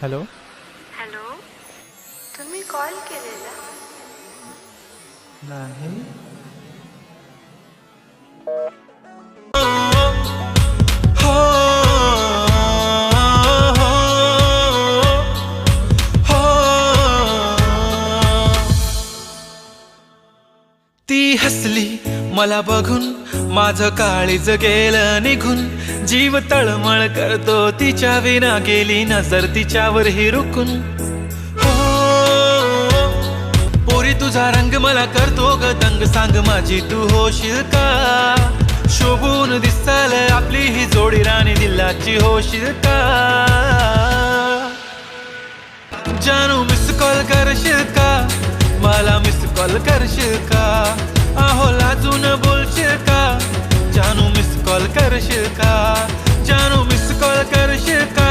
Hello. Hello, तुम्ही call केलेला? नाही. ती हसली मला बघून, माझं काळीज गेलं निघून. जीव तळमळ करतो तिच्या विना, गेली नजर तिच्यावर ही रुकून. हो पोरी तुझा रंग मला करतो ग दंग, सांग माझी तू होशील का? शोभून दिसाल आपली ही जोडी, राणी दिलाची होशील का? जानू मिस कॉल करशील का? मला मिस कॉल करशील का? अहो लाजून बोलशील का? जानू मिस कॉल करशील का? जानू मिस कॉल करशील का?